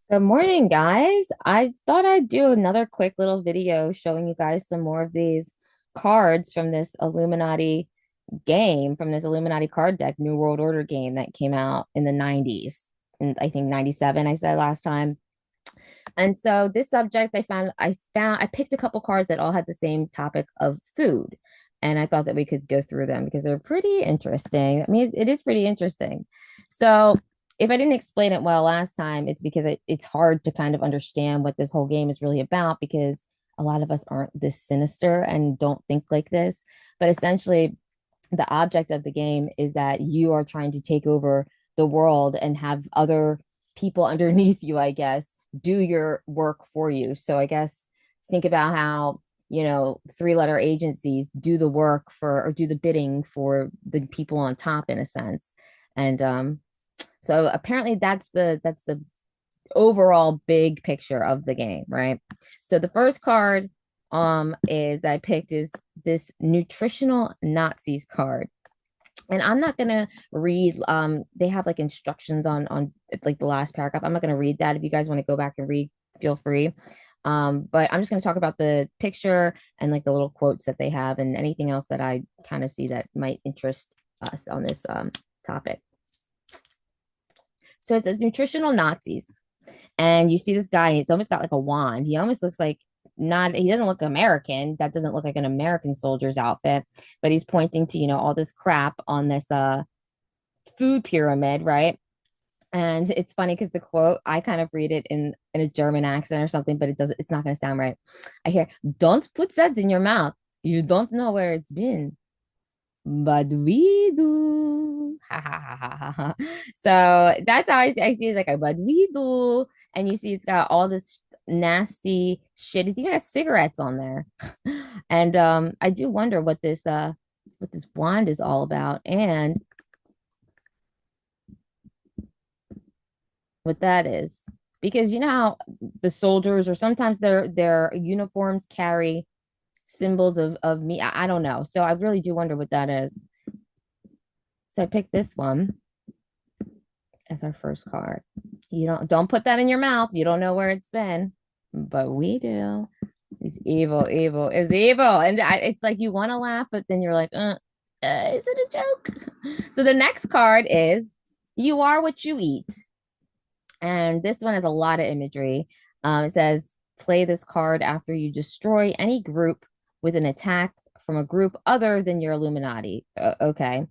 Good morning, guys. I thought I'd do another quick little video showing you guys some more of these cards from this Illuminati game, from this Illuminati card deck, New World Order game that came out in the 90s. And I think 97, I said last time. And so this subject I picked a couple cards that all had the same topic of food. And I thought that we could go through them because they're pretty interesting. I mean, it is pretty interesting. So if I didn't explain it well last time, it's because it's hard to kind of understand what this whole game is really about because a lot of us aren't this sinister and don't think like this. But essentially, the object of the game is that you are trying to take over the world and have other people underneath you, I guess, do your work for you. So I guess think about how, three-letter agencies do the work for or do the bidding for the people on top in a sense. And so apparently that's the overall big picture of the game, right? So the first card is that I picked is this nutritional Nazis card. And I'm not gonna read they have like instructions on like the last paragraph. I'm not gonna read that. If you guys want to go back and read, feel free. But I'm just gonna talk about the picture and like the little quotes that they have and anything else that I kind of see that might interest us on this topic. So it says nutritional Nazis. And you see this guy, and he's almost got like a wand. He almost looks like not, he doesn't look American. That doesn't look like an American soldier's outfit, but he's pointing to, all this crap on this food pyramid, right? And it's funny because the quote, I kind of read it in a German accent or something, but it's not going to sound right. I hear, don't put that in your mouth. You don't know where it's been. But we do. Ha ha ha ha ha. Ha. So that's how I see it. It's like, but we do. And you see, it's got all this nasty shit. It's even got cigarettes on there. And I do wonder what this wand is all about and what that is. Because you know how the soldiers or sometimes their uniforms carry symbols of me. I don't know. So I really do wonder what that is. So I picked this one as our first card. You don't put that in your mouth. You don't know where it's been, but we do. It's evil, evil is evil, and it's like you want to laugh, but then you're like, is it a joke? So the next card is "You are what you eat," and this one has a lot of imagery. It says, "Play this card after you destroy any group with an attack from a group other than your Illuminati." Okay.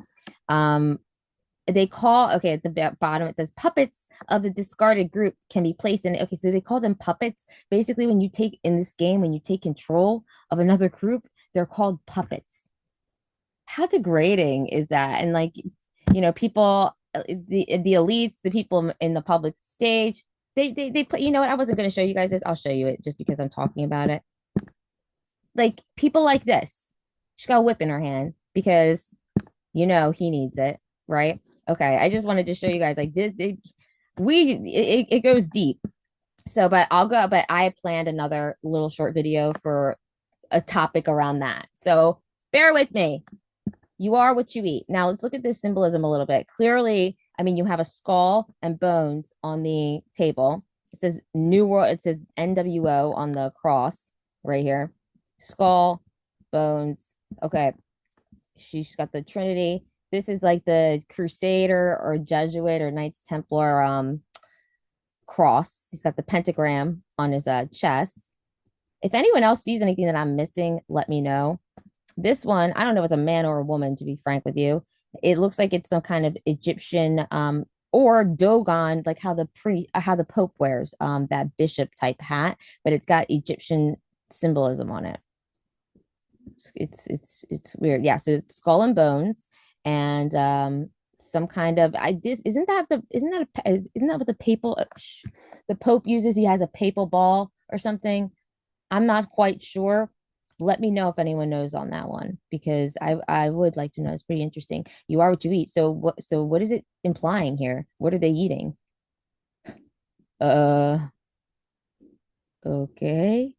Um, they call okay at the bottom it says puppets of the discarded group can be placed in. Okay, so they call them puppets. Basically, when you take in this game, when you take control of another group, they're called puppets. How degrading is that? And like, people, the elites, the people in the public stage, they put. You know what? I wasn't going to show you guys this. I'll show you it just because I'm talking about it. Like people like this. She's got a whip in her hand because he needs it, right? Okay, I just wanted to show you guys like this. It goes deep. So, but I'll go. But I planned another little short video for a topic around that. So bear with me. You are what you eat. Now let's look at this symbolism a little bit. Clearly, I mean, you have a skull and bones on the table. It says New World. It says NWO on the cross right here. Skull, bones. Okay, she's got the Trinity. This is like the Crusader or Jesuit or Knights Templar cross. He's got the pentagram on his chest. If anyone else sees anything that I'm missing, let me know. This one, I don't know if it's a man or a woman, to be frank with you. It looks like it's some kind of Egyptian or Dogon, like how the Pope wears that bishop type hat, but it's got Egyptian symbolism on it. It's weird. Yeah, so it's skull and bones and some kind of I this isn't that the isn't that what the Pope uses? He has a papal ball or something. I'm not quite sure. Let me know if anyone knows on that one because I would like to know. It's pretty interesting. You are what you eat. So what is it implying here? What are they eating? Uh okay.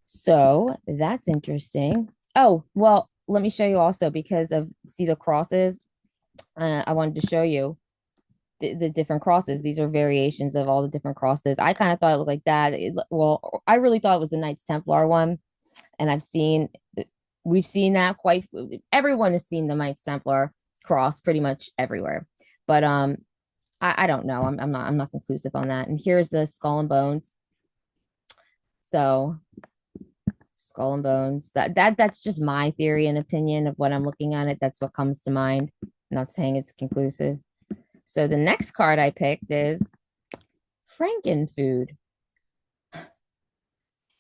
So that's interesting. Oh, well, let me show you also because of see the crosses. I wanted to show you the different crosses. These are variations of all the different crosses. I kind of thought it looked like that. Well, I really thought it was the Knights Templar one, and we've seen that quite. Everyone has seen the Knights Templar cross pretty much everywhere, but I don't know. I'm not conclusive on that. And here's the Skull and Bones. So Skull and Bones. That's just my theory and opinion of what I'm looking at it. That's what comes to mind. I'm not saying it's conclusive. So the next card I picked is Frankenfood.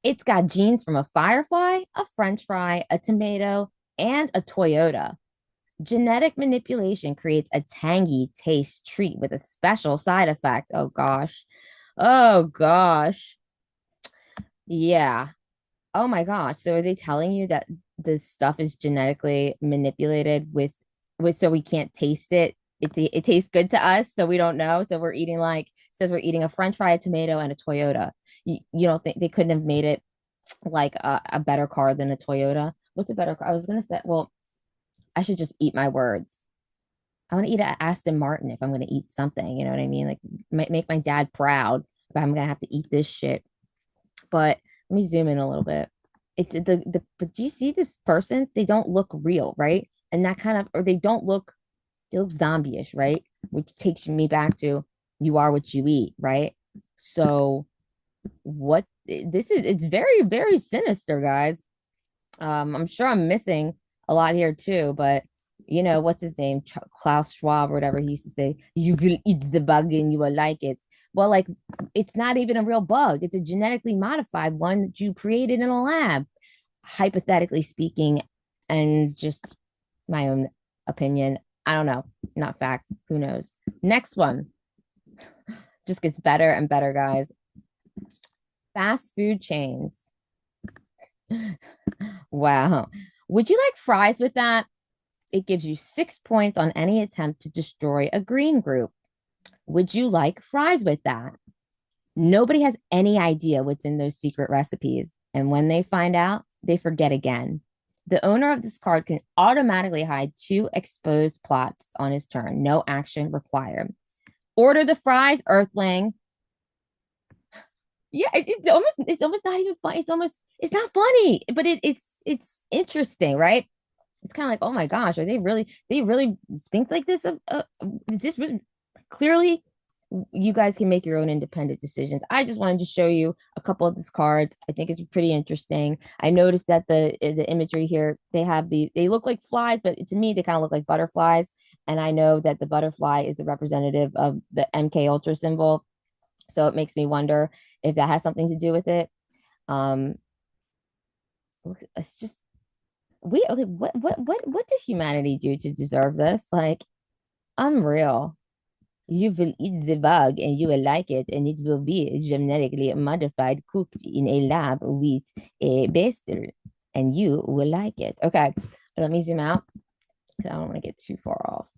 It's got genes from a firefly, a french fry, a tomato, and a Toyota. Genetic manipulation creates a tangy taste treat with a special side effect. Oh gosh. Oh gosh. Yeah. Oh my gosh. So are they telling you that this stuff is genetically manipulated with so we can't taste it? It tastes good to us, so we don't know. So we're eating like says we're eating a French fry, a tomato, and a Toyota. You don't think they couldn't have made it like a better car than a Toyota? What's a better car? I was gonna say, well, I should just eat my words. I want to eat an Aston Martin if I'm gonna eat something. You know what I mean? Like make my dad proud, but I'm gonna have to eat this shit. But let me zoom in a little bit. It's but do you see this person? They don't look real, right? And that kind of, or they look zombie-ish, right? Which takes me back to you are what you eat, right? So what this is, it's very, very sinister, guys. I'm sure I'm missing a lot here too, but what's his name? Klaus Schwab or whatever he used to say, you will eat the bug and you will like it. Well, like it's not even a real bug. It's a genetically modified one that you created in a lab, hypothetically speaking, and just my own opinion. I don't know, not fact. Who knows? Next one just gets better and better, guys. Fast food chains. Wow. Would you like fries with that? It gives you 6 points on any attempt to destroy a green group. Would you like fries with that? Nobody has any idea what's in those secret recipes. And when they find out, they forget again. The owner of this card can automatically hide 2 exposed plots on his turn. No action required. Order the fries, Earthling. Yeah, it's almost not even funny. It's not funny, but it's interesting, right? It's kind of like, oh my gosh, are they really think like this? This really, clearly, you guys can make your own independent decisions. I just wanted to show you a couple of these cards. I think it's pretty interesting. I noticed that the imagery here, they look like flies, but to me, they kind of look like butterflies. And I know that the butterfly is the representative of the MK Ultra symbol. So it makes me wonder if that has something to do with it. Um, it's just like what did humanity do to deserve this? Like, unreal. You will eat the bug and you will like it, and it will be genetically modified, cooked in a lab with a baster, and you will like it. Okay, let me zoom out because I don't want to get too far off.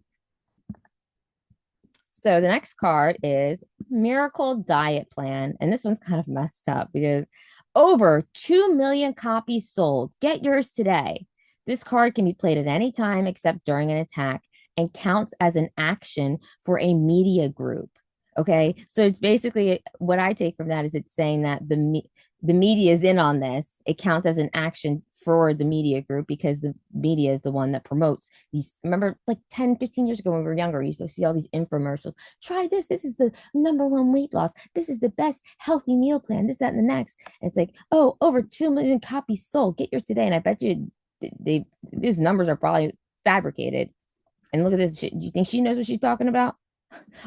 So the next card is Miracle Diet Plan. And this one's kind of messed up because over 2 million copies sold. Get yours today. This card can be played at any time except during an attack and counts as an action for a media group. Okay. So it's basically what I take from that is it's saying that the media is in on this. It counts as an action for the media group because the media is the one that promotes these. Remember, like 10, 15 years ago when we were younger, we used to see all these infomercials. Try this. This is the #1 weight loss. This is the best healthy meal plan. This, that, and the next. And it's like, oh, over 2 million copies sold. Get yours today. And I bet you these numbers are probably fabricated. And look at this. Do you think she knows what she's talking about?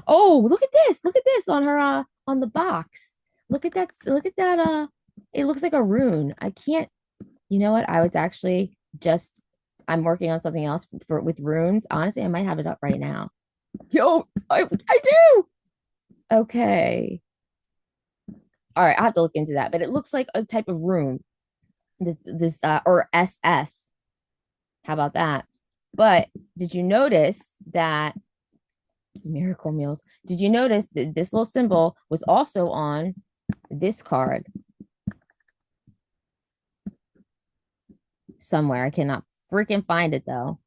Oh, look at this. Look at this on her on the box. Look at that. Look at that. It looks like a rune. I can't, you know what? I was actually just I'm working on something else with runes. Honestly, I might have it up right now. Yo, I do. Okay. All right, I have to look into that, but it looks like a type of rune. This or SS. How about that? But did you notice that Miracle Meals? Did you notice that this little symbol was also on this card somewhere? I cannot freaking find it though.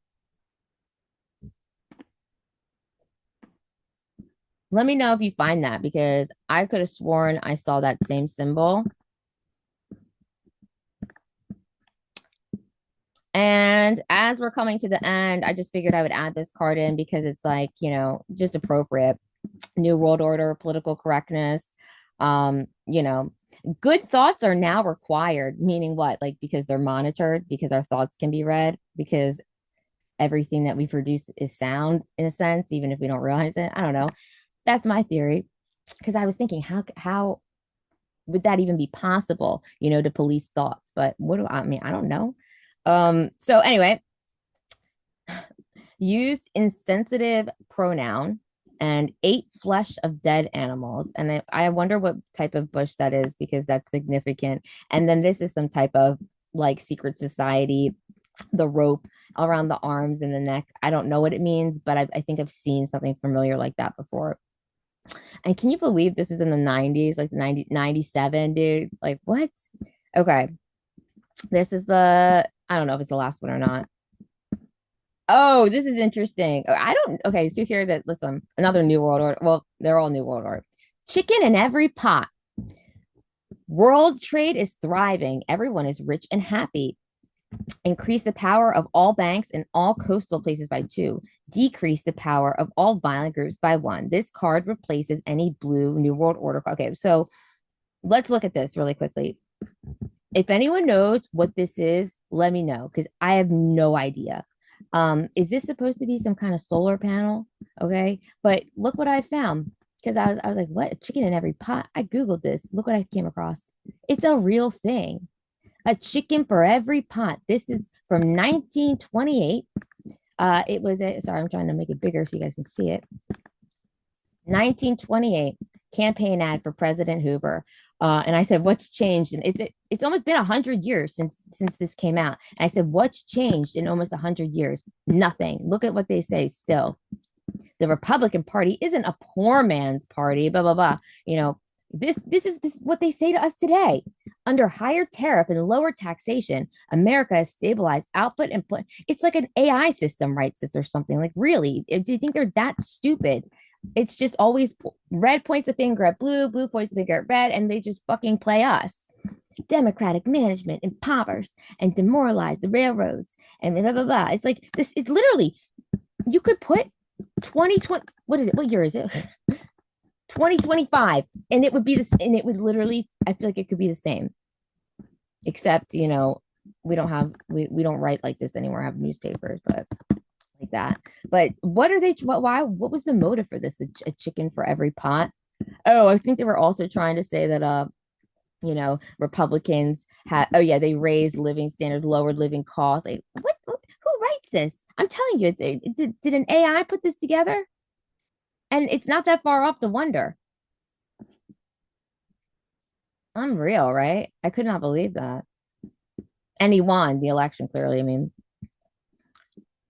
Let me know if you find that because I could have sworn I saw that same symbol. And as we're coming to the end, I just figured I would add this card in because it's like, just appropriate. New World Order, political correctness. You know, good thoughts are now required, meaning what? Like because they're monitored, because our thoughts can be read, because everything that we produce is sound in a sense, even if we don't realize it. I don't know. That's my theory. Because I was thinking, how would that even be possible, to police thoughts? But what do I mean? I don't know. So anyway, used insensitive pronoun and ate flesh of dead animals. And I wonder what type of bush that is because that's significant. And then this is some type of like secret society, the rope around the arms and the neck. I don't know what it means, but I think I've seen something familiar like that before. And can you believe this is in the 90s, like 97, dude? Like, what? Okay. This is I don't know if it's the last one or not. Oh, this is interesting. I don't, okay. So here that, listen, another New World Order. Well, they're all New World Order. Chicken in every pot. World trade is thriving. Everyone is rich and happy. Increase the power of all banks and all coastal places by two. Decrease the power of all violent groups by one. This card replaces any blue New World Order. Okay, so let's look at this really quickly. If anyone knows what this is, let me know because I have no idea. Is this supposed to be some kind of solar panel? Okay, but look what I found because I was like, what? A chicken in every pot? I googled this. Look what I came across. It's a real thing. A chicken for every pot. This is from 1928. It was sorry, I'm trying to make it bigger so you guys can see it. 1928 campaign ad for President Hoover. And I said, "What's changed?" And it's almost been 100 years since this came out. And I said, "What's changed in almost 100 years? Nothing. Look at what they say. Still, the Republican Party isn't a poor man's party. Blah blah blah. This is what they say to us today. Under higher tariff and lower taxation, America has stabilized output and it's like an AI system writes this or something. Like, really? Do you think they're that stupid? It's just always red points the finger at blue, blue points the finger at red, and they just fucking play us. Democratic management impoverished and demoralized the railroads and blah blah blah. It's like this is literally you could put 2020. What is it? What year is it? 2025, and it would be this, and it would literally, I feel like it could be the same, except we don't write like this anymore, have newspapers, but like that. But what are they, what was the motive for this? A chicken for every pot? Oh, I think they were also trying to say that Republicans had, oh yeah, they raised living standards, lowered living costs. Like, who writes this? I'm telling you, did an AI put this together? And it's not that far off to wonder. Unreal, right? I could not believe that. And he won the election, clearly. I mean,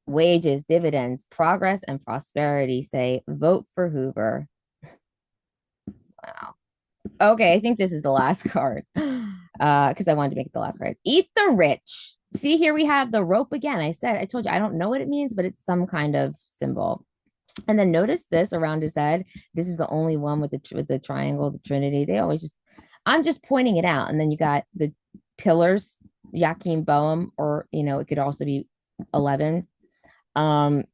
wages, dividends, progress, and prosperity say vote for Hoover. Wow. Okay, I think this is the last card. Because I wanted to make it the last card. Eat the rich. See, here we have the rope again. I told you, I don't know what it means, but it's some kind of symbol. And then notice this around his head. This is the only one with the triangle, the Trinity. They always just, I'm just pointing it out. And then you got the pillars, Joachim Boehm, or it could also be 11. Um,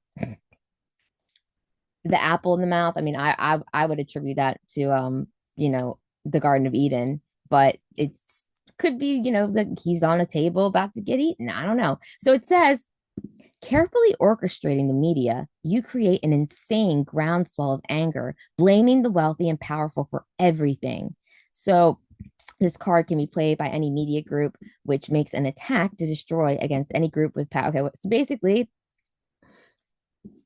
the apple in the mouth. I mean, I would attribute that to the Garden of Eden, but it's could be that he's on a table about to get eaten. I don't know. So it says carefully orchestrating the media, you create an insane groundswell of anger, blaming the wealthy and powerful for everything. So this card can be played by any media group, which makes an attack to destroy against any group with power. Okay, so basically,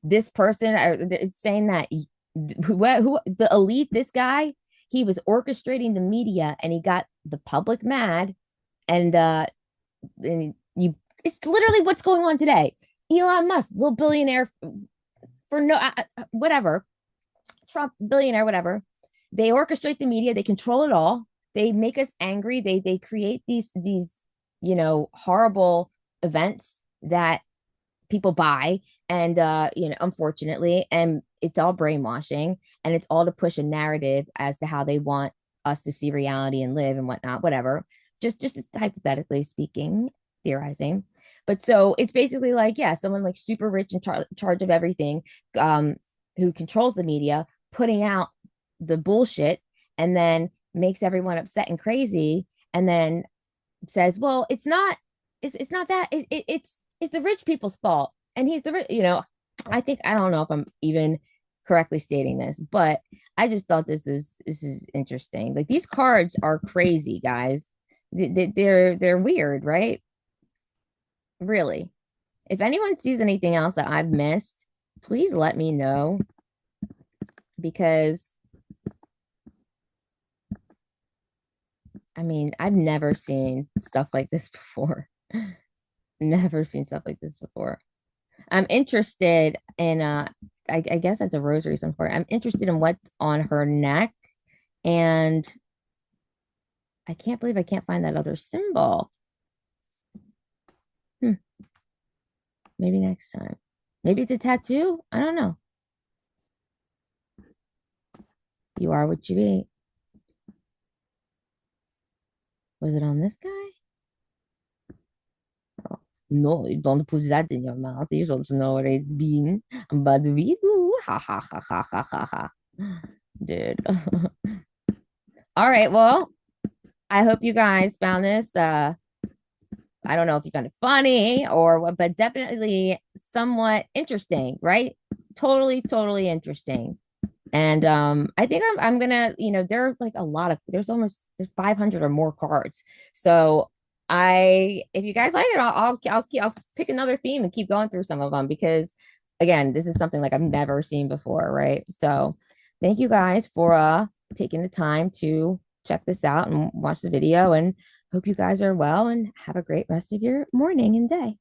this person, it's saying that who the elite, this guy, he was orchestrating the media, and he got the public mad, and it's literally what's going on today. Elon Musk, little billionaire for no whatever, Trump billionaire, whatever. They orchestrate the media, they control it all. They make us angry. They create these horrible events that people buy, and unfortunately, and it's all brainwashing, and it's all to push a narrative as to how they want us to see reality and live and whatnot, whatever. Just hypothetically speaking, theorizing. But so it's basically like, yeah, someone like super rich in charge of everything, um who controls the media, putting out the bullshit, and then makes everyone upset and crazy, and then says, well, it's not that it's the rich people's fault, and he's the I think, I don't know if I'm even correctly stating this, but I just thought this is interesting. Like, these cards are crazy, guys. They're weird, right? Really. If anyone sees anything else that I've missed, please let me know, because I mean, I've never seen stuff like this before. Never seen stuff like this before. I'm interested in I guess that's a rosary some for. I'm interested in what's on her neck, and I can't believe I can't find that other symbol. Hmm, maybe next time. Maybe it's a tattoo. I don't know. You are what you eat. Was it on this guy? Oh, no, you don't put that in your mouth. You don't know what it's been. But we do. Ha ha ha ha ha ha ha. Dude. All right. Well, I hope you guys found this. I don't know if you found it funny or what, but definitely somewhat interesting, right? Totally, totally interesting. And I think I'm gonna, there's like a lot of there's 500 or more cards. So if you guys like it, I'll pick another theme and keep going through some of them, because again, this is something like I've never seen before, right? So thank you guys for taking the time to check this out and watch the video, and hope you guys are well and have a great rest of your morning and day.